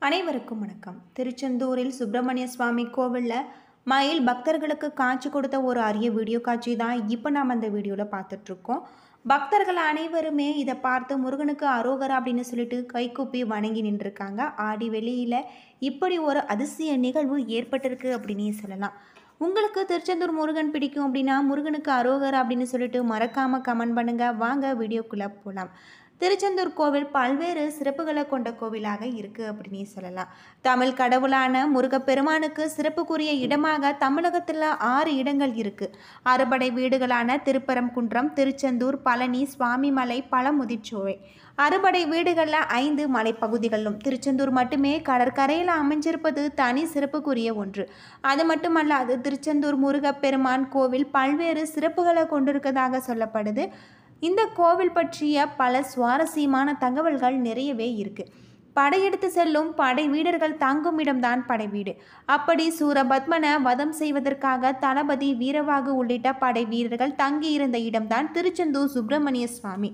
அனைவருக்கும் வணக்கம். திருச்செந்தூரில் சுப்பிரமணிய சுவாமி கோவிலில் மயில் பக்தர்களுக்கு காட்சி கொடுத்த ஒரு அரிய வீடியோ காட்சி தான் இப்போ நாம் அந்த வீடியோவில் பார்த்துட்ருக்கோம். பக்தர்கள் அனைவருமே இதை பார்த்து முருகனுக்கு அரோகரா அப்படின்னு சொல்லிட்டு கைகூப்பி வணங்கி நின்றுருக்காங்க. ஆடி வெளியில் இப்படி ஒரு அதிசய நிகழ்வு ஏற்பட்டிருக்கு அப்படின்னே சொல்லலாம். உங்களுக்கு திருச்செந்தூர் முருகன் பிடிக்கும் அப்படின்னா முருகனுக்கு அரோகரா அப்படின்னு சொல்லிட்டு மறக்காமல் கமெண்ட் பண்ணுங்கள். வாங்க வீடியோக்குள்ளே போகலாம். திருச்செந்தூர் கோவில் பல்வேறு சிறப்புகளை கொண்ட கோவிலாக இருக்குது அப்படின்னே சொல்லலாம். தமிழ் கடவுளான முருகப்பெருமானுக்கு சிறப்புக்குரிய இடமாக தமிழகத்தில் 6 இடங்கள் இருக்குது. அறுபடை வீடுகளான திருப்பரங்குன்றம், திருச்செந்தூர், பழனி, சுவாமிமலை, பழமுதிர்ச்சோலை. அறுபடை வீடுகளில் 5 மலைப்பகுதிகளிலும் திருச்செந்தூர் மட்டுமே கடற்கரையில் அமைஞ்சிருப்பது தனி சிறப்புக்குரிய ஒன்று. அது மட்டுமல்லாது திருச்செந்தூர் முருகப்பெருமான் கோவில் பல்வேறு சிறப்புகளை கொண்டிருக்கதாக சொல்லப்படுது. இந்த கோவில் பற்றிய பல சுவாரஸ்யமான தகவல்கள் நிறையவே இருக்குது. படையெடுத்து செல்லும் படை வீரர்கள் தங்கும் இடம்தான் படை வீடு. அப்படி சூரபத்மனை வதம் செய்வதற்காக தளபதி வீரவாகு உள்ளிட்ட படை வீரர்கள் தங்கியிருந்த இடம்தான் திருச்செந்தூர் சுப்பிரமணிய சுவாமி.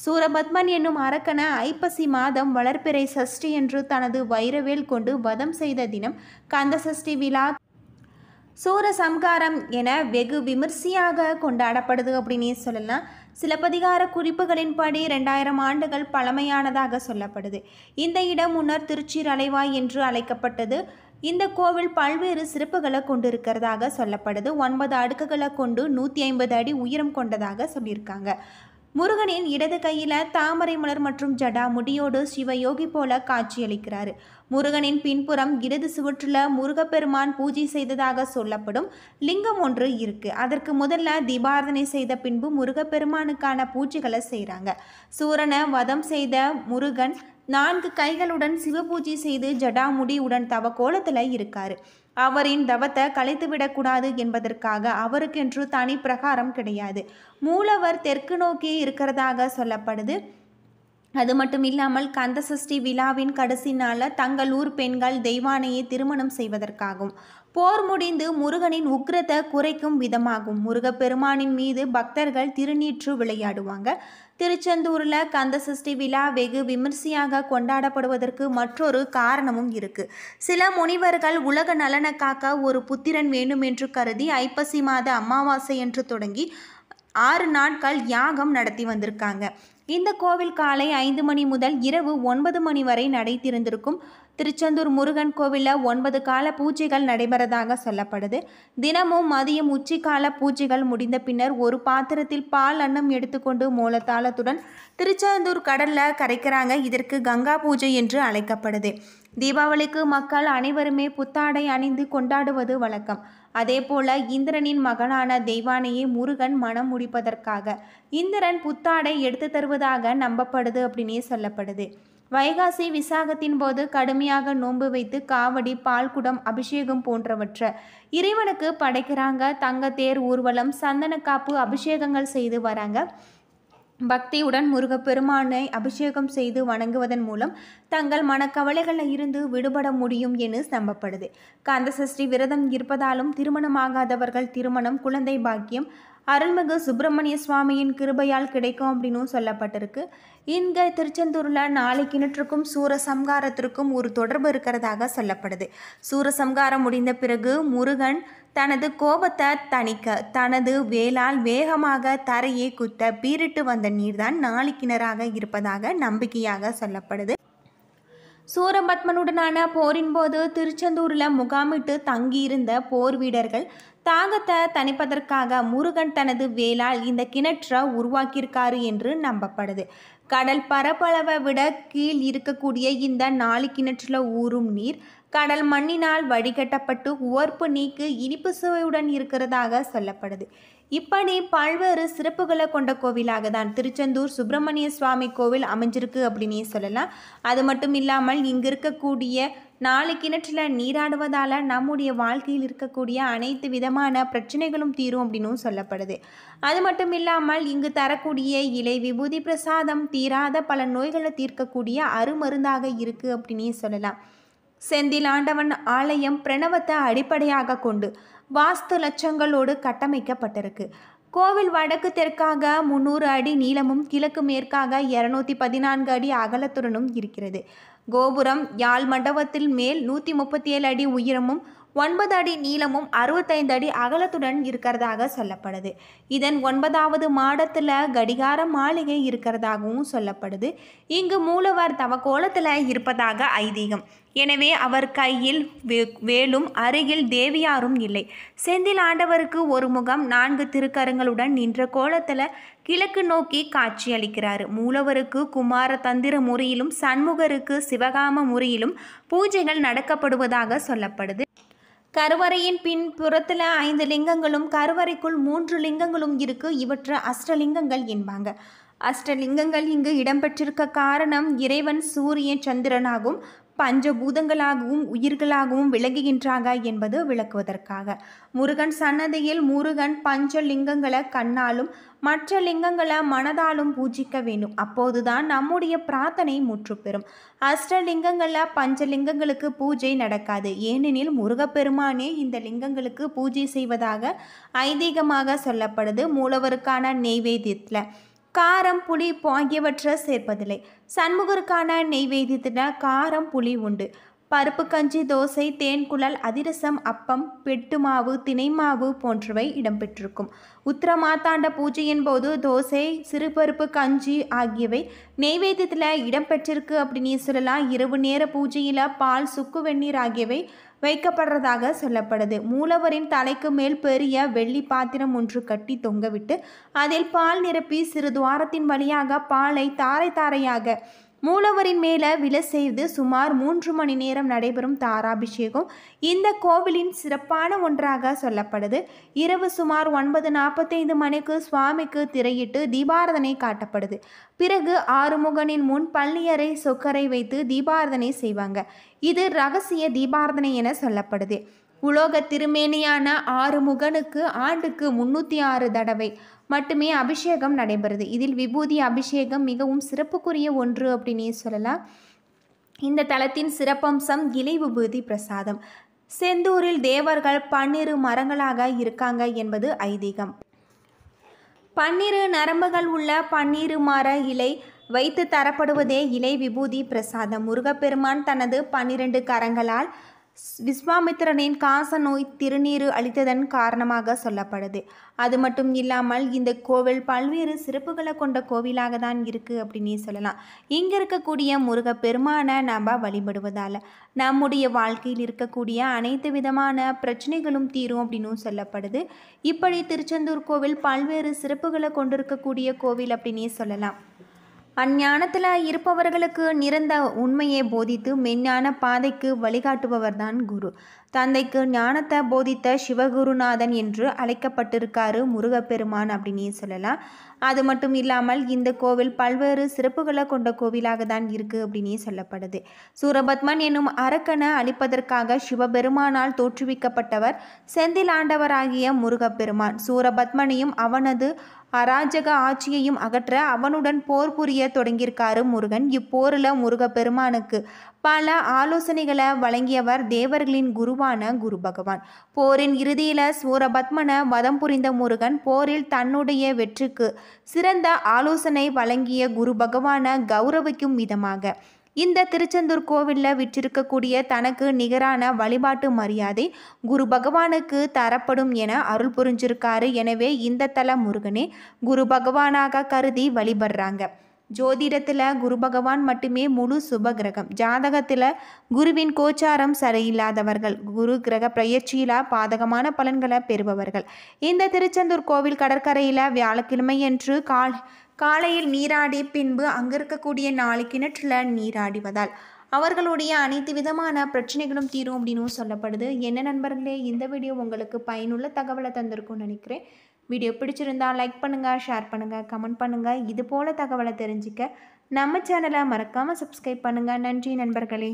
சூரபத்மன் என்னும் அரக்கனை ஐப்பசி மாதம் வளர்பிறை சஷ்டி என்று தனது வைரவேல் கொண்டு வதம் செய்த தினம் கந்த சஷ்டி விழா சூரசம்காரம் என வெகு விமர்சையாக கொண்டாடப்படுது அப்படின்னே சொல்லலாம். சிலப்பதிகார குறிப்புகளின்படி 2000 ஆண்டுகள் பழமையானதாக சொல்லப்படுது. இந்த இடம் முன்னர் திருச்சீர் அலைவாய் என்று அழைக்கப்பட்டது. இந்த கோவில் பல்வேறு சிறப்புகளை கொண்டிருக்கிறதாக சொல்லப்படுது. 9 அடுக்குகளை கொண்டு 150 அடி உயரம் கொண்டதாக சொல்லியிருக்காங்க. முருகனின் இடது கையில் தாமரை மலர் மற்றும் ஜடா முடியோடு சிவயோகி போல காட்சியளிக்கிறாரு. முருகனின் பின்புறம் இடது சுவற்றில் முருகப்பெருமான் பூஜை செய்ததாக சொல்லப்படும் லிங்கம் ஒன்று இருக்கு. அதற்கு முதல்ல தீபாராதனை செய்த பின்பு முருகப்பெருமானுக்கான பூஜைகளை செய்கிறாங்க. சூரனை வதம் செய்த முருகன் 4 கைகளுடன் சிவபூஜை செய்து ஜடாமுடியுடன் தவ கோலத்தில் இருக்காரு. அவரின் தவத்தை கலைத்துவிடக்கூடாது என்பதற்காக அவருக்கென்று தனி பிரகாரம் கிடையாது. மூலவர் தெற்கு நோக்கி இருக்கிறதாக சொல்லப்படுது. அது மட்டும் இல்லாமல் கந்த சஷ்டி விழாவின் கடைசி நாளில் தங்கள் ஊர் பெண்கள் தெய்வானையை திருமணம் செய்வதற்காகும். போர் முடிந்து முருகனின் உக்கிரத்தை குறைக்கும் விதமாகும் முருகப்பெருமானின் மீது பக்தர்கள் திருநீற்று விளையாடுவாங்க. திருச்செந்தூரில் கந்த சஷ்டி விழா வெகு விமர்சையாக கொண்டாடப்படுவதற்கு மற்றொரு காரணமும் இருக்குது. சில முனிவர்கள் உலக நலனை காக்க ஒரு புத்திரன் வேண்டும் என்று கருதி ஐப்பசி மாத அமாவாசை என்று தொடங்கி 6 நாட்கள் யாகம் நடத்தி வந்திருக்காங்க. இந்த கோவில் காலை 5 மணி முதல் இரவு 9 மணி வரை நடை திறந்திருக்கும். திருச்செந்தூர் முருகன் கோவிலில் 9 கால பூஜைகள் நடைபெறதாக சொல்லப்படுது. தினமும் மதியம் உச்சிக்கால பூஜைகள் முடிந்த பின்னர் ஒரு பாத்திரத்தில் பால் அன்னம் எடுத்துக்கொண்டு மூலத்தாளத்துடன் திருச்செந்தூர் கடலில் கரைக்கிறாங்க. இதற்கு கங்கா பூஜை என்று அழைக்கப்படுது. தீபாவளிக்கு மக்கள் அனைவருமே புத்தாடை அணிந்து கொண்டாடுவது வழக்கம். அதே போல இந்திரனின் மகனான தெய்வானையை முருகன் மனம் முடிப்பதற்காக இந்திரன் புத்தாடை எடுத்து தருவதாக நம்பப்படுது அப்படின்னே சொல்லப்படுது. வைகாசி விசாகத்தின் போது கடுமையாக நோன்பு வைத்து காவடி, பால்குடம், அபிஷேகம் போன்றவற்றை இறைவனுக்கு படைக்கிறாங்க. தங்கத்தேர் ஊர்வலம், சந்தனக்காப்பு அபிஷேகங்கள் செய்து வராங்க. பக்தியுடன் முருகப்பெருமானை அபிஷேகம் செய்து வணங்குவதன் மூலம் தங்கள் மனக்கவலைகளில் இருந்து விடுபட முடியும் என நம்பப்படுது. கந்த சஷ்டி விரதம் இருப்பதாலும் திருமணமாகாதவர்கள் திருமணம், குழந்தை பாக்கியம் அருள்மிகு சுப்பிரமணிய சுவாமியின் கிருபையால் கிடைக்கும் அப்படின்னு சொல்லப்பட்டிருக்கு. இங்கே திருச்செந்தூரில் 4 கிணற்றுக்கும் சூரசம்காரத்திற்கும் ஒரு தொடர்பு இருக்கிறதாக சொல்லப்படுது. சூரசம்காரம் முடிந்த பிறகு முருகன் தனது கோபத்தை தணிக்க தனது வேலால் வேகமாக தரையை குத்த பீரிட்டு வந்த நீர்தான் 4 கிணறாக இருப்பதாக நம்பிக்கையாக சொல்லப்படுது. சூரபத்மனுடனான போரின் போது திருச்செந்தூரில் முகாமிட்டு தங்கியிருந்த போர் வீரர்கள் தாகத்தை தணிப்பதற்காக முருகன் தனது வேலால் இந்த கிணற்றை உருவாக்கியிருக்காரு என்று நம்பப்படுது. கடல் பரப்பளவை விட கீழ் இருக்கக்கூடிய இந்த 4 கிணற்றில் ஊறும் நீர் கடல் மண்ணினால் வடிகட்டப்பட்டு உவர்ப்பு நீக்கு இனிப்பு சுவையுடன் இருக்கிறதாக சொல்லப்படுது. இப்படி பல்வேறு சிறப்புகளை கொண்ட கோவிலாக தான் திருச்செந்தூர் சுப்பிரமணிய சுவாமி கோவில் அமைஞ்சிருக்கு அப்படின்னே சொல்லலாம். அது மட்டும் இல்லாமல் இங்கு இருக்கக்கூடிய 4 கிணற்றில் நீராடுவதால் நம்முடைய வாழ்க்கையில் இருக்கக்கூடிய அனைத்து விதமான பிரச்சனைகளும் தீரும் அப்படின்னும் சொல்லப்படுது. அது மட்டும் இல்லாமல் இங்கு தரக்கூடிய இலை விபூதி பிரசாதம் தீராத பல நோய்களை தீர்க்கக்கூடிய அருமருந்தாக இருக்குது அப்படின்னே சொல்லலாம். செந்தில் ஆண்டவன் ஆலயம் பிரணவத்தை அடிப்படையாக கொண்டு வாஸ்து லட்சங்களோடு கட்டமைக்கப்பட்டிருக்கு. கோவில் வடக்கு தெற்காக 300 அடி நீளமும் கிழக்கு மேற்காக 214 அடி அகலத்துடனும் இருக்கிறது. கோபுரம் யாழ் மண்டபத்தில் மேல் 137 அடி உயரமும் 9 அடி நீளமும் 65 அடி அகலத்துடன் இருக்கிறதாக சொல்லப்படுது. இதன் 9வது மாடத்தில் கடிகார மாளிகை இருக்கிறதாகவும் சொல்லப்படுது. இங்கு மூலவர் தவக்கோலத்தில் இருப்பதாக ஐதீகம். எனவே அவர் கையில் வேலும் அருகில் தேவியாரும் இல்லை. செந்தில் ஆண்டவருக்கு ஒரு முகம் 4 திருக்கரங்களுடன் நின்ற கோலத்தில் கிழக்கு நோக்கி காட்சி அளிக்கிறார். மூலவருக்கு குமார தந்திர முறையிலும் சண்முகருக்கு சிவகாம முறையிலும் பூஜைகள் நடக்கப்படுவதாக சொல்லப்படுது. கருவறையின் பின்புறத்தில் 5 லிங்கங்களும் கருவறைக்குள் 3 லிங்கங்களும் இருக்கு. இவற்றை அஷ்டலிங்கங்கள் என்பாங்க. அஷ்டலிங்கங்கள் இங்கு இடம்பெற்றிருக்க காரணம் இறைவன் சூரிய சந்திரனாகவும் பஞ்சபூதங்களாகவும் உயிர்களாகவும் விளங்குகின்றாங்க என்பது விளக்குவதற்காக. முருகன் சன்னதியில் முருகன் பஞ்சலிங்கங்களை கண்ணாலும் மற்ற லிங்கங்களை மனதாலும் பூஜிக்க வேண்டும். அப்போதுதான் நம்முடைய பிரார்த்தனை முற்றுப்பெறும். அஷ்டலிங்கங்களில் பஞ்சலிங்கங்களுக்கு பூஜை நடக்காது. ஏனெனில் முருகப்பெருமானே இந்த லிங்கங்களுக்கு பூஜை செய்வதாக ஐதீகமாக சொல்லப்படுது. மூலவருக்கான நெய்வேத்தியத்தில் காரம் புளி ஆகியவற்றை சேர்ப்பதில்லை. சண்முகருக்கான நெய்வேத்தியத்தில் காரம் புளி உண்டு. பருப்பு கஞ்சி, தோசை, தேன்குழல், அதிரசம், அப்பம், பெட்டு மாவு, திணைமாவு போன்றவை இடம்பெற்றிருக்கும். உத்திரமாத்தாண்ட பூஜையின் போது தோசை, சிறுபருப்பு கஞ்சி ஆகியவை நெய்வேத்தியத்தில் இடம்பெற்றிருக்கு அப்படின்னு சொல்லலாம். இரவு நேர பூஜையில் பால், சுக்கு வெந்நீர் ஆகியவை வைக்கப்படுறதாக சொல்லப்படுது. மூலவரின் தலைக்கு மேல் பெரிய வெள்ளி பாத்திரம் ஒன்று கட்டி தொங்கவிட்டு அதில் பால் நிரப்பி சிறு துவாரத்தின் வழியாக பாலை தாரை தாரையாக மூலவரின் மேலே விழ செய்து சுமார் 3 மணி நேரம் நடைபெறும் தாராபிஷேகம் இந்த கோவிலின் சிறப்பான ஒன்றாக சொல்லப்படுது. இரவு சுமார் 9:45 மணிக்கு சுவாமிக்கு திரையிட்டு தீபாரதனை காட்டப்படுது. பிறகு ஆறுமுகனின் முன் பள்ளியறை சொக்கரை வைத்து தீபாரதனை செய்வாங்க. இது ரகசிய தீபாரதனை என சொல்லப்படுது. உலோக திருமேனியான ஆறுமுகனுக்கு ஆண்டுக்கு 306 தடவை மட்டுமே அபிஷேகம் நடைபெறுது. இதில் விபூதி அபிஷேகம் மிகவும் சிறப்புக்குரிய ஒன்று அப்படின்னே சொல்லலாம். இந்த தலத்தின் சிறப்பம்சம் இலை விபூதி பிரசாதம். செந்தூரில் தேவர்கள் 12 மரங்களாக இருக்காங்க என்பது ஐதீகம். 12 நரம்புகள் உள்ள 12 மர இலை வைத்து தரப்படுவதே இலை விபூதி பிரசாதம். முருகப்பெருமான் தனது 12 கரங்களால் விஸ்வாமித்திரனின் காச நோய் திருநீரு அளித்ததன் காரணமாக சொல்லப்படுது. அது மட்டும் இல்லாமல் இந்த கோவில் பல்வேறு சிறப்புகளை கொண்ட கோவிலாக தான் இருக்குது அப்படின்னே சொல்லலாம். இங்கே இருக்கக்கூடிய முருகப்பெருமானை நாம் வழிபடுவதால் நம்முடைய வாழ்க்கையில் இருக்கக்கூடிய அனைத்து விதமான பிரச்சனைகளும் தீரும் அப்படின்னு சொல்லப்படுது. இப்படி திருச்செந்தூர் கோவில் பல்வேறு சிறப்புகளை கொண்டிருக்கக்கூடிய கோவில் அப்படின்னே சொல்லலாம். அஞ்ஞானத்தில் இருப்பவர்களுக்கு நிறந்த உண்மையை போதித்து மெஞ்ஞான பாதைக்கு வழிகாட்டுபவர் தான் குரு. தந்தைக்கு ஞானத்தை போதித்த சிவகுருநாதன் என்று அழைக்கப்பட்டிருக்காரு முருகப்பெருமான் அப்படின்னே சொல்லலாம். அது மட்டும் இல்லாமல் இந்த கோவில் பல்வேறு சிறப்புகளை கொண்ட கோவிலாக தான் இருக்குது அப்படின்னே சொல்லப்படுது. சூரபத்மன் என்னும் அரக்கனை அழிப்பதற்காக சிவபெருமானால் தோற்றுவிக்கப்பட்டவர் செந்தில் ஆண்டவராகிய முருகப்பெருமான். சூரபத்மனையும் அவனது அராஜக ஆட்சியையும் அகற்ற அவனுடன் போர் புரிய தொடங்கியிருக்காரு முருகன். இப்போரில் முருகப்பெருமானுக்கு பல ஆலோசனைகளை வழங்கியவர் தேவர்களின் குருவான குரு பகவான். போரின் இறுதியில் சூரபத்மனை வதம் புரிந்த முருகன் போரில் தன்னுடைய வெற்றிக்கு சிறந்த ஆலோசனை வழங்கிய குரு பகவானை கௌரவிக்கும் விதமாக இந்த திருச்செந்தூர் கோவிலில் விற்றிருக்கக்கூடிய தனக்கு நிகரான வழிபாட்டு மரியாதை குரு பகவானுக்கு தரப்படும் என அருள் புரிஞ்சிருக்காரு. எனவே இந்த தல முருகனே குரு பகவானாக கருதி வழிபடுறாங்க. ஜோதிடத்தில் குரு பகவான் மட்டுமே முழு சுப கிரகம். ஜாதகத்தில் குருவின் கோச்சாரம் சரியில்லாதவர்கள் குரு கிரக பெயர்ச்சியில் பாதகமான பலன்களை பெறுபவர்கள் இந்த திருச்செந்தூர் கோவில் கடற்கரையில் வியாழக்கிழமையன்று காலையில் நீராடி பின்பு அங்கே இருக்கக்கூடிய 4 கிணற்றில் நீராடிவதால் அவர்களுடைய அனைத்து விதமான பிரச்சனைகளும் தீரும் அப்படின்னு சொல்லப்படுது. என்ன நண்பர்களே, இந்த வீடியோ உங்களுக்கு பயனுள்ள தகவலை தந்திருக்கும்னு நினைக்கிறேன். வீடியோ பிடிச்சிருந்தால் லைக் பண்ணுங்கள், ஷேர் பண்ணுங்கள், கமெண்ட் பண்ணுங்கள். இது போல் தகவலை தெரிஞ்சுக்க நம்ம சேனலை மறக்காமல் சப்ஸ்கிரைப் பண்ணுங்கள். நன்றி நண்பர்களே.